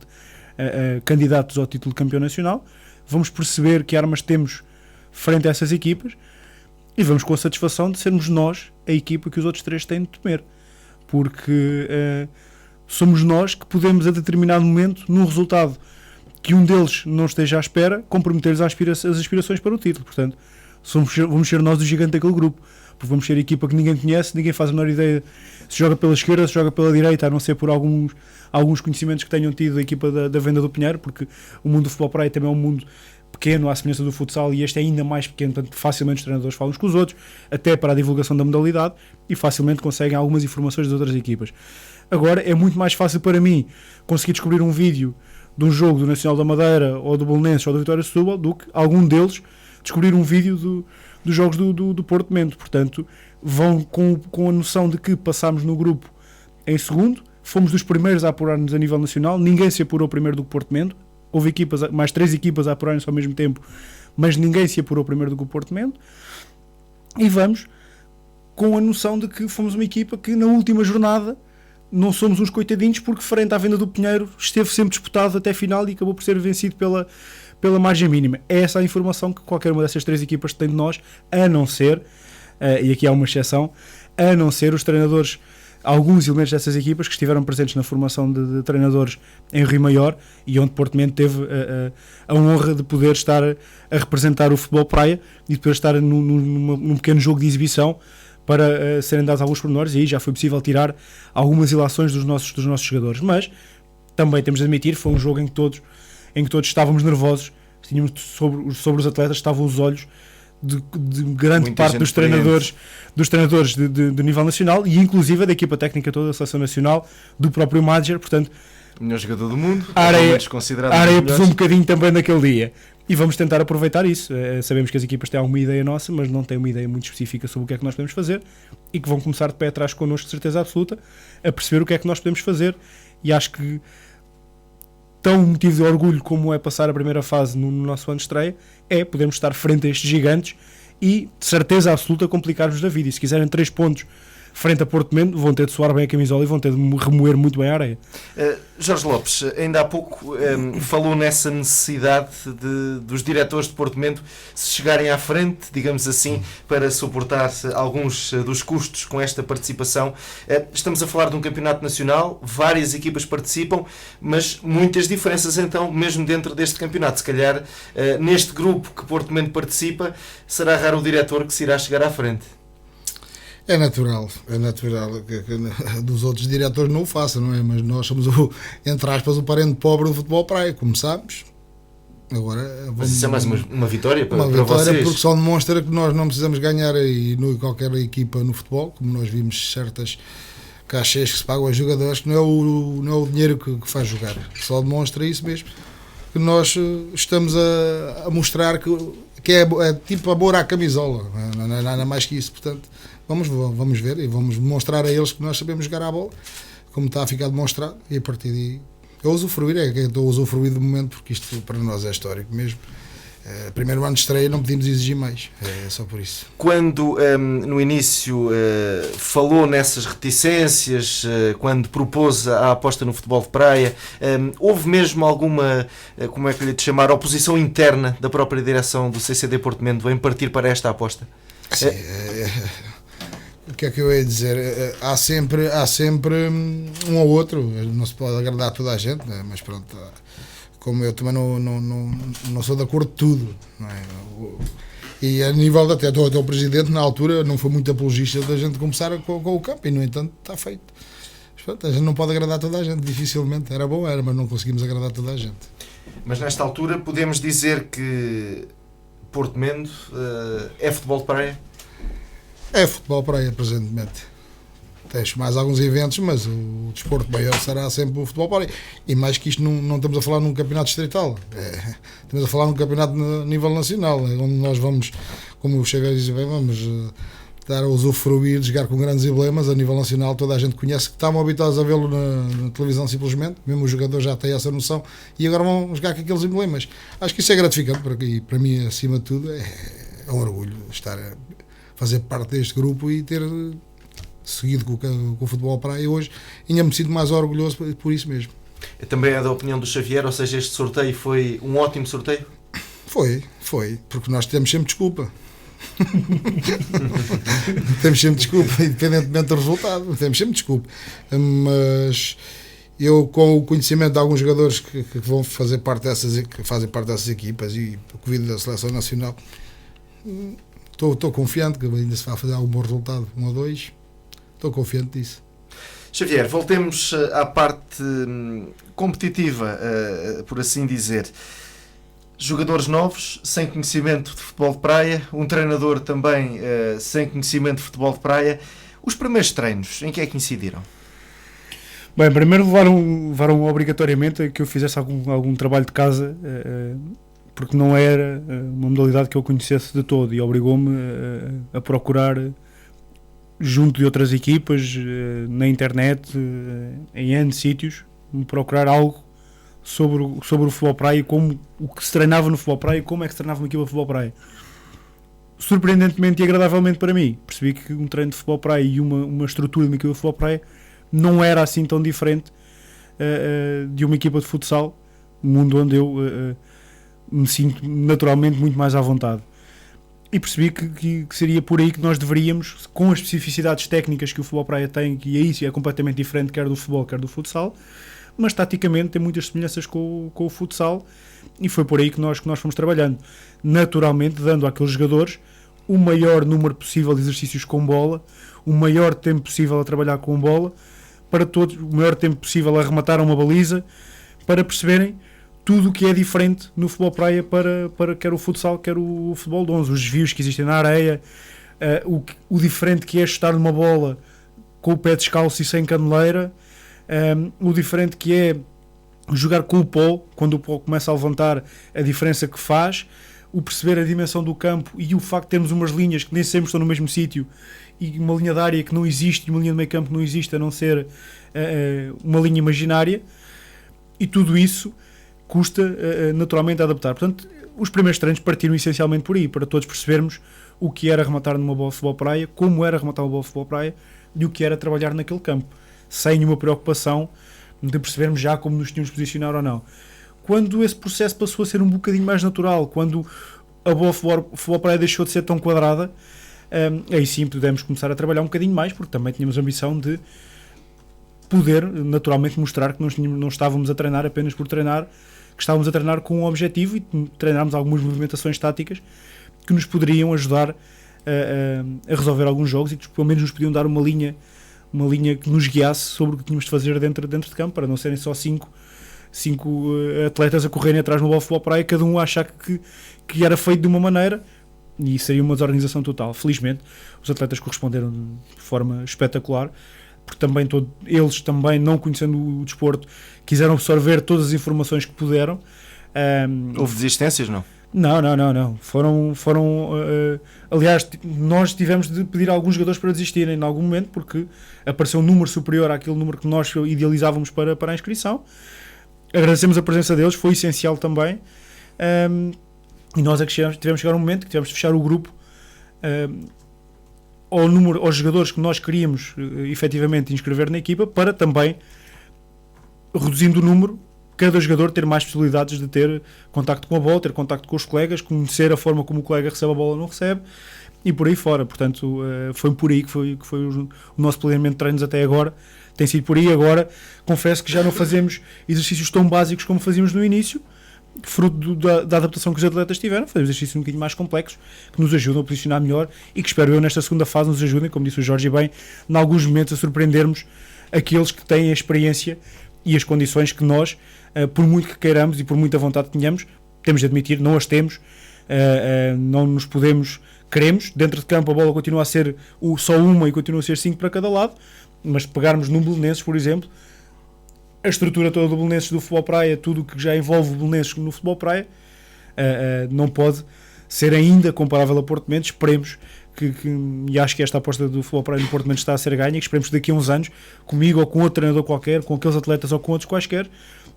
candidatos ao título de campeão nacional. Vamos perceber que armas temos frente a essas equipas e vamos com a satisfação de sermos nós a equipa que os outros 3 têm de temer, porque somos nós que podemos a determinado momento, num resultado que um deles não esteja à espera, comprometer as aspirações para o título. Portanto, vamos ser nós o gigante daquele grupo, porque vamos ser a equipa que ninguém conhece, ninguém faz a menor ideia se joga pela esquerda, se joga pela direita, a não ser por alguns conhecimentos que tenham tido a equipa da Venda do Pinheiro, porque o mundo do futebol praia também é um mundo pequeno, à semelhança do futsal, e este é ainda mais pequeno, portanto facilmente os treinadores falam uns com os outros, até para a divulgação da modalidade, e facilmente conseguem algumas informações das outras equipas. Agora é muito mais fácil para mim conseguir descobrir um vídeo de um jogo do Nacional da Madeira, ou do Belenenses, ou do Vitória de Setúbal, do que algum deles descobrir um vídeo dos jogos do Porto Mendo. Portanto, vão com a noção de que passámos no grupo em segundo, fomos dos primeiros a apurar-nos a nível nacional, ninguém se apurou primeiro do que Porto Mendo, houve mais 3 equipas a apurarem-se ao mesmo tempo, mas ninguém se apurou primeiro do que o Porto Mendo, e vamos com a noção de que fomos uma equipa que na última jornada não somos uns coitadinhos, porque frente à Venda do Pinheiro esteve sempre disputado até a final e acabou por ser vencido pela margem mínima. É essa a informação que qualquer uma dessas 3 equipas tem de nós, a não ser, e aqui há uma exceção, a não ser os treinadores, alguns elementos dessas equipas que estiveram presentes na formação de treinadores em Rio Maior, e onde Porto Mendo teve a honra de poder estar a representar o futebol praia e de poder estar num pequeno jogo de exibição para serem dados alguns pormenores, e aí já foi possível tirar algumas ilações dos nossos jogadores. Mas também temos de admitir, foi um jogo em que todos estávamos nervosos, tínhamos sobre os atletas estavam os olhos de grande muita parte dos treinadores de nível nacional, e inclusive da equipa técnica toda da seleção nacional, do próprio manager. Portanto, o melhor jogador do mundo, a areia considerado pesou um bocadinho também naquele dia, e vamos tentar aproveitar isso. Sabemos que as equipas têm alguma ideia nossa, mas não têm uma ideia muito específica sobre o que é que nós podemos fazer, e que vão começar de pé atrás connosco, de certeza absoluta, a perceber o que é que nós podemos fazer. E acho que tão motivo de orgulho como é passar a primeira fase no nosso ano de estreia, é podermos estar frente a estes gigantes e, de certeza absoluta, complicar-nos da vida. E se quiserem 3 pontos frente a Porto Mendo, vão ter de suar bem a camisola e vão ter de remoer muito bem a areia. Jorge Lopes, ainda há pouco falou nessa necessidade dos diretores de Porto Mendo se chegarem à frente, digamos assim, para suportar alguns dos custos com esta participação. Estamos a falar de um campeonato nacional, várias equipas participam, mas muitas diferenças então, mesmo dentro deste campeonato. Se calhar, neste grupo que Porto Mendo participa, será raro o diretor que se irá chegar à frente. É natural que dos outros diretores não o façam, não é? Mas nós somos, entre aspas, o parente pobre do futebol praia, como sabes. Agora, mas isso é mais uma vitória para vitória, vocês? Porque só demonstra que nós não precisamos ganhar aí qualquer equipa no futebol, como nós vimos certas cachês que se pagam a jogadores, que não é o dinheiro que faz jogar. Só demonstra isso mesmo, que nós estamos a mostrar que é tipo amor à camisola, não é nada mais que isso. Portanto, vamos ver e vamos demonstrar a eles que nós sabemos jogar à bola, como está a ficar demonstrado, e a partir daí eu estou a usufruir do momento, porque isto para nós é histórico mesmo, Primeiro ano de estreia não podíamos exigir mais, é só por isso. Quando no início falou nessas reticências, quando propôs a aposta no futebol de praia, houve mesmo alguma, como é que lhe de chamar, oposição interna da própria direção do CCD Porto Mendo em partir para esta aposta? Sim, o que é que eu ia dizer? Há sempre um ou outro, não se pode agradar a toda a gente, né? Mas pronto, como eu também não sou de acordo de tudo, não é? E a nível de até o presidente na altura não foi muito apologista da gente começar com o campo, e no entanto está feito. Mas, pronto, a gente não pode agradar a toda a gente, dificilmente, era bom, mas não conseguimos agradar a toda a gente. Mas nesta altura podemos dizer que Porto Mendo é futebol de praia? É futebol praia presentemente. Tens mais alguns eventos, mas o desporto maior será sempre o futebol praia. E mais que isto, não estamos a falar num campeonato distrital. Estamos a falar num campeonato a nível nacional, onde nós vamos, como o Xavier diz bem, vamos estar a usufruir de jogar com grandes emblemas a nível nacional. Toda a gente conhece, que estavam habituados a vê-lo na televisão simplesmente, mesmo os jogadores já têm essa noção, e agora vão jogar com aqueles emblemas. Acho que isso é gratificante, e para mim, acima de tudo, é um orgulho estar a fazer parte deste grupo e ter seguido com o futebol praia hoje, e ainda me sinto mais orgulhoso por isso mesmo. Também é da opinião do Xavier, ou seja, este sorteio foi um ótimo sorteio? Foi, porque nós temos sempre desculpa. Temos sempre desculpa, independentemente do resultado, temos sempre desculpa. Mas eu, com o conhecimento de alguns jogadores que vão fazer parte que fazem parte dessas equipas, e o convite da Seleção Nacional, estou confiante que ainda se vai fazer algum bom resultado, 1 ou 2. Estou confiante disso. Xavier, voltemos à parte competitiva, por assim dizer. Jogadores novos, sem conhecimento de futebol de praia, um treinador também sem conhecimento de futebol de praia. Os primeiros treinos, em que é que incidiram? Bem, primeiro levaram obrigatoriamente a que eu fizesse algum trabalho de casa, porque não era uma modalidade que eu conhecesse de todo, e obrigou-me a procurar, junto de outras equipas, na internet, em N sítios, procurar algo sobre o futebol praia, como o que se treinava no futebol praia, como é que se treinava uma equipa de futebol praia. Surpreendentemente e agradavelmente para mim, percebi que um treino de futebol praia e uma estrutura de uma equipa de futebol praia não era assim tão diferente de uma equipa de futsal, um mundo onde eu me sinto naturalmente muito mais à vontade. E percebi que seria por aí que nós deveríamos, com as especificidades técnicas que o futebol praia tem, e isso é completamente diferente quer do futebol, quer do futsal, mas taticamente tem muitas semelhanças com o futsal, e foi por aí que nós fomos trabalhando. Naturalmente, dando àqueles jogadores o maior número possível de exercícios com bola, o maior tempo possível a trabalhar com bola, para todos, o maior tempo possível a rematar uma baliza, para perceberem tudo o que é diferente no futebol praia para quer o futsal, quer o futebol de 11, os desvios que existem na areia, o diferente que é chutar numa bola com o pé descalço e sem caneleira, o diferente que é jogar com o pó, quando o pó começa a levantar, a diferença que faz, o perceber a dimensão do campo e o facto de termos umas linhas que nem sempre estão no mesmo sítio, e uma linha de área que não existe, e uma linha de meio campo que não existe, a não ser uma linha imaginária, e tudo isso custa naturalmente a adaptar. Portanto, os primeiros treinos partiram essencialmente por aí, para todos percebermos o que era rematar numa bola de futebol praia, como era rematar uma bola de futebol praia, e o que era trabalhar naquele campo, sem nenhuma preocupação de percebermos já como nos tínhamos posicionar ou não. Quando esse processo passou a ser um bocadinho mais natural, quando a bola de futebol praia deixou de ser tão quadrada, aí sim pudemos começar a trabalhar um bocadinho mais, porque também tínhamos a ambição de poder naturalmente mostrar que não estávamos a treinar apenas por treinar, que estávamos a treinar com um objetivo, e treinarmos algumas movimentações táticas que nos poderiam ajudar a resolver alguns jogos, e que pelo menos nos podiam dar uma linha que nos guiasse sobre o que tínhamos de fazer dentro de campo, para não serem só cinco atletas a correrem atrás no bola de futebol praia, cada um a achar que era feito de uma maneira, e seria uma desorganização total. Felizmente os atletas corresponderam de forma espetacular, porque também eles também, não conhecendo o desporto, quiseram absorver todas as informações que puderam. Houve desistências, não? Não. Aliás, nós tivemos de pedir a alguns jogadores para desistirem em algum momento, porque apareceu um número superior àquele número que nós idealizávamos para a inscrição. Agradecemos a presença deles, foi essencial também. E nós é que tivemos que chegar um momento que tivemos de fechar o grupo aos jogadores que nós queríamos efetivamente inscrever na equipa, para também, reduzindo o número, cada jogador ter mais possibilidades de ter contacto com a bola, ter contacto com os colegas, conhecer a forma como o colega recebe a bola ou não recebe, e por aí fora. Portanto, foi por aí que foi o nosso planeamento de treinos até agora. Tem sido por aí. Agora, confesso que já não fazemos exercícios tão básicos como fazíamos no início, fruto da adaptação que os atletas tiveram. Fazemos exercícios um bocadinho mais complexos, que nos ajudam a posicionar melhor e que espero eu nesta segunda fase nos ajudem, como disse o Jorge bem, em alguns momentos a surpreendermos aqueles que têm a experiência e as condições que nós, por muito que queiramos e por muita vontade que tenhamos, temos de admitir, não as temos, não nos queremos. Dentro de campo a bola continua a ser só uma e continua a ser 5 para cada lado, mas se pegarmos no Belenenses, por exemplo, a estrutura toda do Belenenses do futebol praia, tudo o que já envolve o Belenenses no futebol praia, não pode ser ainda comparável a Porto Mendes. Esperemos e acho que esta aposta do futebol praia no Porto Mendes está a ser ganha, e que esperemos que daqui a uns anos, comigo ou com outro treinador qualquer, com aqueles atletas ou com outros quaisquer,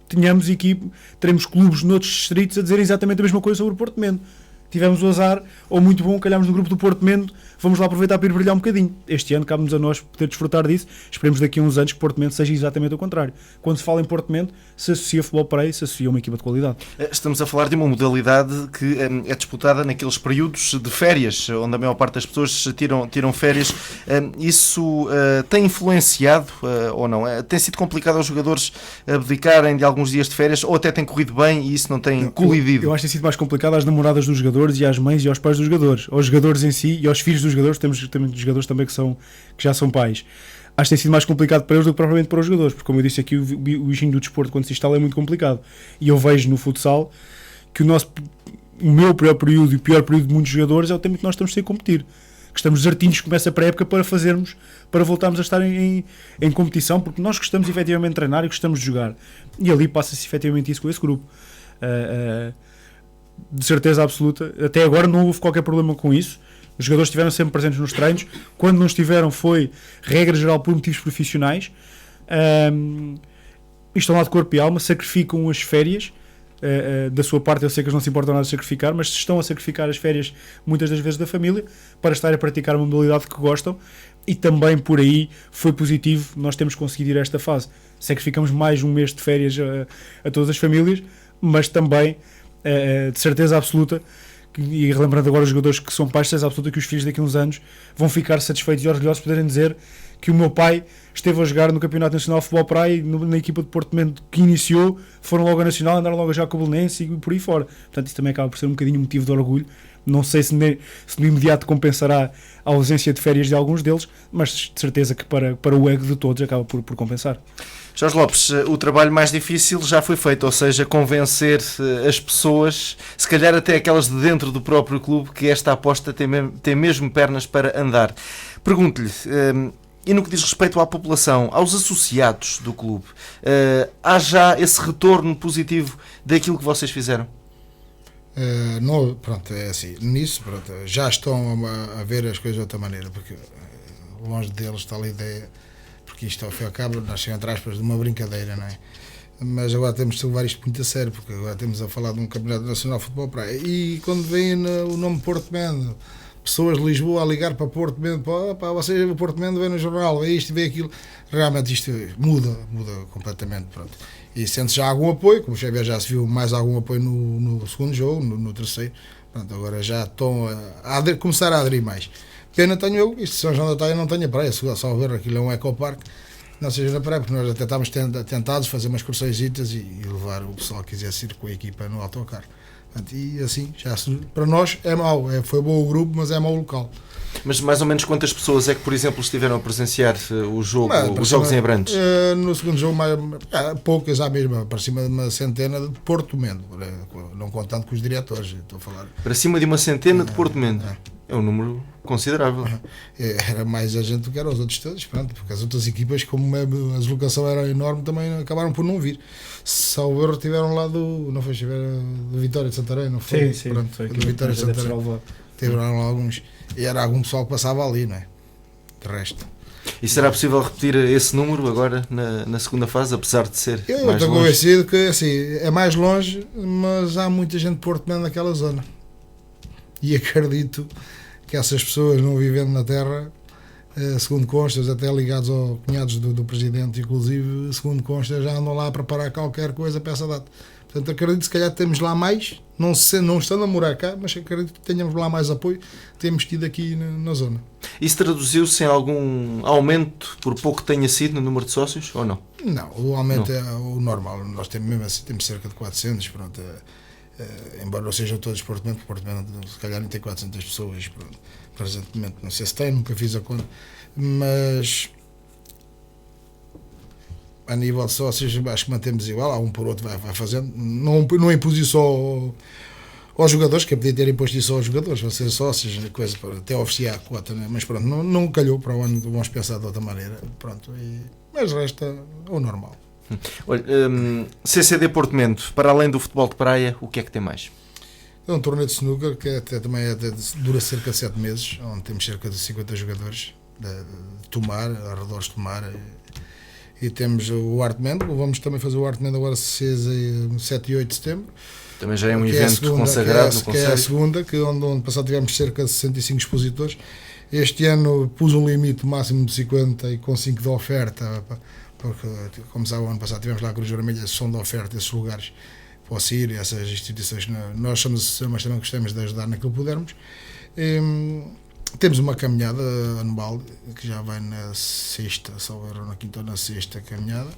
teremos clubes noutros distritos a dizer exatamente a mesma coisa sobre o Porto Mendes. Tivemos o azar, ou muito bom, calhámos no grupo do Porto Mendes, vamos lá aproveitar para ir brilhar um bocadinho. Este ano cabe-nos a nós poder desfrutar disso. Esperemos daqui a uns anos que Porto Mendes seja exatamente o contrário. Quando se fala em Porto Mendes, se associa futebol para aí, se associa uma equipa de qualidade. Estamos a falar de uma modalidade que é disputada naqueles períodos de férias, onde a maior parte das pessoas tiram férias. Isso tem influenciado ou não? Tem sido complicado aos jogadores abdicarem de alguns dias de férias, ou até tem corrido bem e isso não tem colidido? Eu acho que tem sido mais complicado às namoradas dos jogadores e às mães e aos pais dos jogadores, aos jogadores em si e aos filhos dos jogadores. Temos jogadores também que já são pais. Acho que tem sido mais complicado para eles do que propriamente para os jogadores, porque, como eu disse aqui, o bichinho do desporto, quando se instala, é muito complicado. E eu vejo no futsal que o meu pior período e o pior período de muitos jogadores é o tempo que nós estamos sem competir, que estamos desertinhos, começa a pré-época para voltarmos a estar em competição, porque nós gostamos efetivamente de treinar e gostamos de jogar, e ali passa-se efetivamente isso com esse grupo. De certeza absoluta, até agora não houve qualquer problema com isso. Os jogadores estiveram sempre presentes nos treinos. Quando não estiveram, foi regra geral por motivos profissionais. Estão lá de corpo e alma, sacrificam as férias. Da sua parte, eu sei que eles não se importam nada de sacrificar, mas estão a sacrificar as férias muitas das vezes da família para estar a praticar uma modalidade que gostam, e também por aí foi positivo. Nós temos conseguido ir a esta fase. Sacrificamos mais um mês de férias a todas as famílias, mas também de certeza absoluta, e relembrando agora os jogadores que são pais, de certeza absoluta que os filhos daqui a uns anos vão ficar satisfeitos e orgulhosos de poderem dizer que o meu pai esteve a jogar no Campeonato Nacional de Futebol Praia, na equipa de Porto Mendes que iniciou, foram logo a Nacional, andaram logo a jogar com o Belenenses e por aí fora. Portanto, isso também acaba por ser um bocadinho motivo de orgulho. Não sei se no imediato compensará a ausência de férias de alguns deles, mas de certeza que para o ego de todos acaba por compensar. Jorge Lopes, o trabalho mais difícil já foi feito, ou seja, convencer as pessoas, se calhar até aquelas de dentro do próprio clube, que esta aposta tem mesmo pernas para andar. Pergunto-lhe, e no que diz respeito à população, aos associados do clube, há já esse retorno positivo daquilo que vocês fizeram? Não, pronto, é assim, nisso pronto, já estão a ver as coisas de outra maneira, porque longe deles está a ideia, porque isto ao fim e ao cabo nós chegamos entre aspas de uma brincadeira, não é? Mas agora temos de levar isto muito a sério, porque agora temos a falar de um Campeonato Nacional de Futebol Praia, e quando vem o nome Porto Mendes, pessoas de Lisboa a ligar para Porto Mendes, para vocês, o Porto Mendes vem no jornal, vê isto, vê aquilo, realmente isto muda completamente, pronto. E sente já algum apoio, como já se viu mais algum apoio no segundo jogo, no terceiro, pronto, agora já estão a começar a aderir mais. Pena tenho eu, isto São João da Taia não tenho a praia, só ver aquilo é um ecoparque, não seja na praia, porque nós até estávamos tentados fazer umas excursõezitas e levar o pessoal que quisesse ir com a equipa no autocarro. E assim, já para nós é mau, foi bom o grupo, mas é mau o local. Mas mais ou menos quantas pessoas é que, por exemplo, estiveram a presenciar o jogo, os jogos em Abrantes? No segundo jogo, poucas à mesma, para cima de uma centena de Porto Mendes, não contando com os diretores, estou a falar. Para cima de uma centena de Porto Mendes? É um número considerável. Era mais a gente do que eram os outros todos, pronto, porque as outras equipas, como a deslocação era enorme, também acabaram por não vir. Só o erro tiveram lá do Vitória de Santarém, não foi? Sim, pronto, foi do Vitória de Santarém. Tiveram lá alguns, e era algum pessoal que passava ali, não é? De resto. E será possível repetir esse número agora na segunda fase, apesar de ser eu estou convencido que assim, é mais longe, mas há muita gente de Porto Mendes naquela zona. e acredito que essas pessoas não vivendo na terra, segundo constas, até ligados aos cunhados do presidente, inclusive, segundo constas, já andam lá a preparar qualquer coisa para essa data. Portanto, acredito que se calhar temos lá mais, não estando a morar cá, mas acredito que tenhamos lá mais apoio, temos tido aqui na zona. Isso traduziu-se em algum aumento, por pouco que tenha sido, no número de sócios, ou não? Não, o aumento é o normal. Nós temos, mesmo assim, temos cerca de 400, pronto. Embora não sejam todos Porto Mento, se calhar nem tem 400 pessoas, pronto. Presentemente, não sei se tem, nunca fiz a conta, mas a nível de sócios acho que mantemos igual, há um por outro vai fazendo, não impus isso aos jogadores, que eu podia ter imposto isso aos jogadores, vão ser sócios, coisa, até oferecer a cota, né? Mas pronto, não calhou, para o ano vamos pensar de outra maneira, pronto, mas resta o normal. Olha, CCD Porto Mento, para além do futebol de praia, o que é que tem mais? É um torneio de snooker que também dura cerca de 7 meses, onde temos cerca de 50 jogadores de Tomar, arredores de Tomar, e temos o Artman, vamos também fazer o Artman agora 7 e 8 de setembro. Também já é um evento consagrado no Conselho. Que é a segunda, que onde passado tivemos cerca de 65 expositores. Este ano pus um limite máximo de 50 e com 5 de oferta, porque, como sabe, o ano passado tivemos lá a Cruz Vermelha, são de oferta esses lugares para o CIR e essas instituições. Nós somos, mas também gostamos de ajudar naquilo que pudermos. Temos uma caminhada anual que já vai na sexta, salvo na quinta ou na sexta caminhada.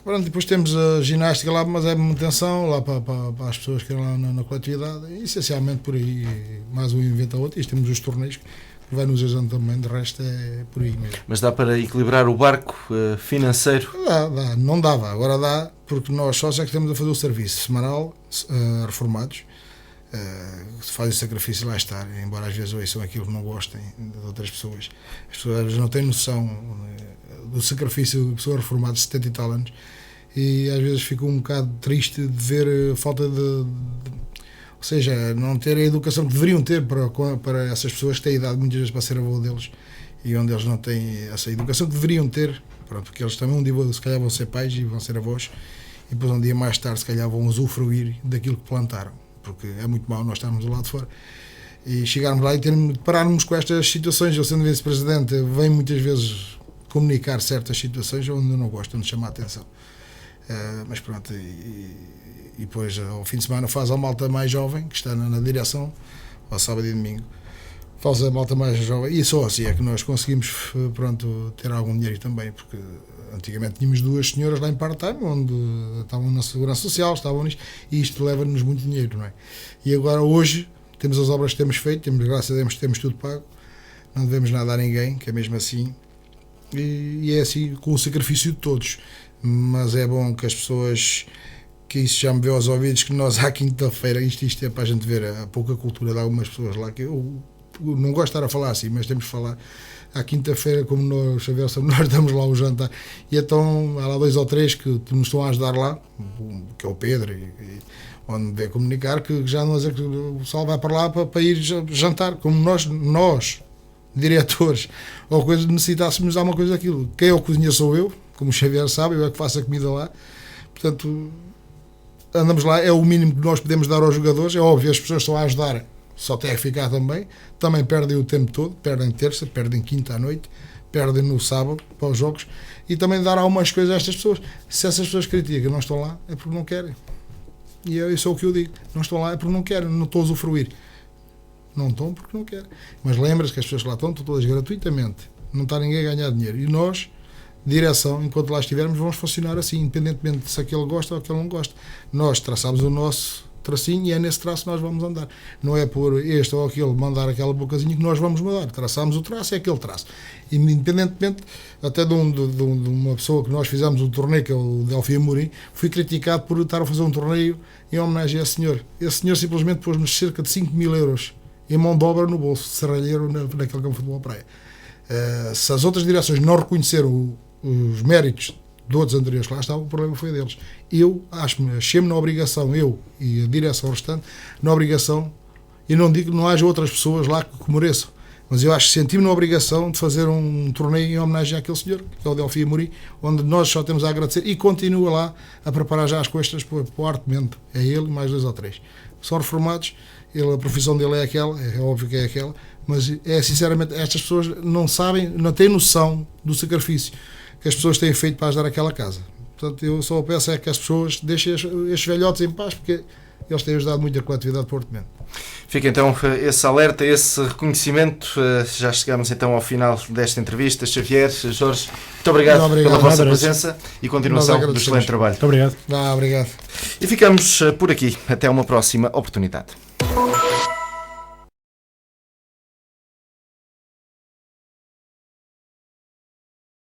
Pronto, depois temos a ginástica lá, mas é manutenção lá para as pessoas que estão lá na coletividade, e, essencialmente por aí, mais um evento a outro. E temos os torneios que vai nos ajudando também, de resto é por aí mesmo. Mas dá para equilibrar o barco financeiro? Dá, não dava, agora dá, porque nós só é que estamos a fazer o serviço semanal, reformados, fazem o sacrifício lá estar, embora às vezes ouçam aquilo que não gostem de outras pessoas. As pessoas não têm noção do sacrifício de pessoas reformadas de 70 e tal anos, e às vezes fico um bocado triste de ver falta de ou seja, não ter a educação que deveriam ter para essas pessoas que têm idade muitas vezes para ser avô deles, e onde eles não têm essa educação que deveriam ter, pronto, porque eles também um dia se calhar vão ser pais e vão ser avós, e depois um dia mais tarde se calhar vão usufruir daquilo que plantaram, porque é muito mau nós estarmos do lado de fora e chegarmos lá e pararmos com estas situações. Eu, sendo vice-presidente, venho muitas vezes comunicar certas situações onde eu não gosto, onde chama a atenção, mas pronto, e depois ao fim de semana faz a malta mais jovem que está na direção, ao sábado e domingo faz a malta mais jovem, e só assim é que nós conseguimos, pronto, ter algum dinheiro também, porque antigamente tínhamos 2 senhoras lá em part-time onde estavam na segurança social, estavam nisto, e isto leva-nos muito dinheiro, não é? E agora hoje temos as obras que temos feito, graças a Deus temos tudo pago, não devemos nada a ninguém, que é mesmo assim, e é assim com o sacrifício de todos, mas é bom que as pessoas, que isso já me veio aos ouvidos, que nós à quinta-feira, isto é para a gente ver a pouca cultura de algumas pessoas lá, que eu não gosto de estar a falar assim, mas temos de falar. À quinta-feira, como nós damos lá o jantar, e então há lá 2 ou 3 que nos estão a ajudar lá, que é o Pedro, onde deve comunicar que já não dizer que o pessoal vai para lá para ir jantar, como nós diretores, ou coisa, necessitássemos de alguma coisa daquilo. Quem é o cozinha sou eu, como o Xavier sabe, eu é que faço a comida lá, portanto andamos lá, é o mínimo que nós podemos dar aos jogadores. É óbvio, as pessoas estão a ajudar, só tem que ficar também perdem o tempo todo, perdem terça, perdem quinta à noite, perdem no sábado para os jogos, e também dar algumas coisas a estas pessoas. Se essas pessoas criticam, não estão lá, é porque não querem, e isso é o que eu digo, não estão lá é porque não querem, não estão a usufruir, não estão porque não querem, mas lembra-se que as pessoas que lá estão todas gratuitamente, não está ninguém a ganhar dinheiro, e nós, direção, enquanto lá estivermos, vamos funcionar assim, independentemente de se aquele gosta ou aquele não gosta. Nós traçamos o nosso tracinho e é nesse traço que nós vamos andar. Não é por este ou aquele mandar aquela bocazinha que nós vamos mudar. Traçamos o traço, é aquele traço. Independentemente até de uma pessoa que nós fizemos um torneio, que é o Delfim Amorim, fui criticado por estar a fazer um torneio em homenagem a esse senhor. Esse senhor simplesmente pôs-nos cerca de 5.000 euros em mão de obra no bolso, serralheiro naquele campo de futebol praia. Se as outras direções não reconheceram os méritos de outros anteriores que lá estavam, o problema foi deles. Eu achei-me na obrigação, eu e a direção restante, na obrigação, e não digo que não haja outras pessoas lá que mereçam, mas eu acho que senti-me na obrigação de fazer um torneio em homenagem àquele senhor, que é o Delfim Amorim, onde nós só temos a agradecer, e continua lá a preparar já as coisas para o Artemento. É ele e mais 2 ou 3. São reformados, a profissão dele é aquela, é óbvio que é aquela, mas sinceramente estas pessoas não sabem, não têm noção do sacrifício que as pessoas têm feito para ajudar aquela casa. Portanto, eu só peço é que as pessoas deixem estes velhotes em paz, porque eles têm ajudado muito a coletividade de Porto Mendo. Fica então esse alerta, esse reconhecimento. Já chegamos então ao final desta entrevista. Xavier, Jorge, muito obrigado pela vossa presença e continuação do excelente trabalho. Muito obrigado. Obrigado. E ficamos por aqui. Até uma próxima oportunidade.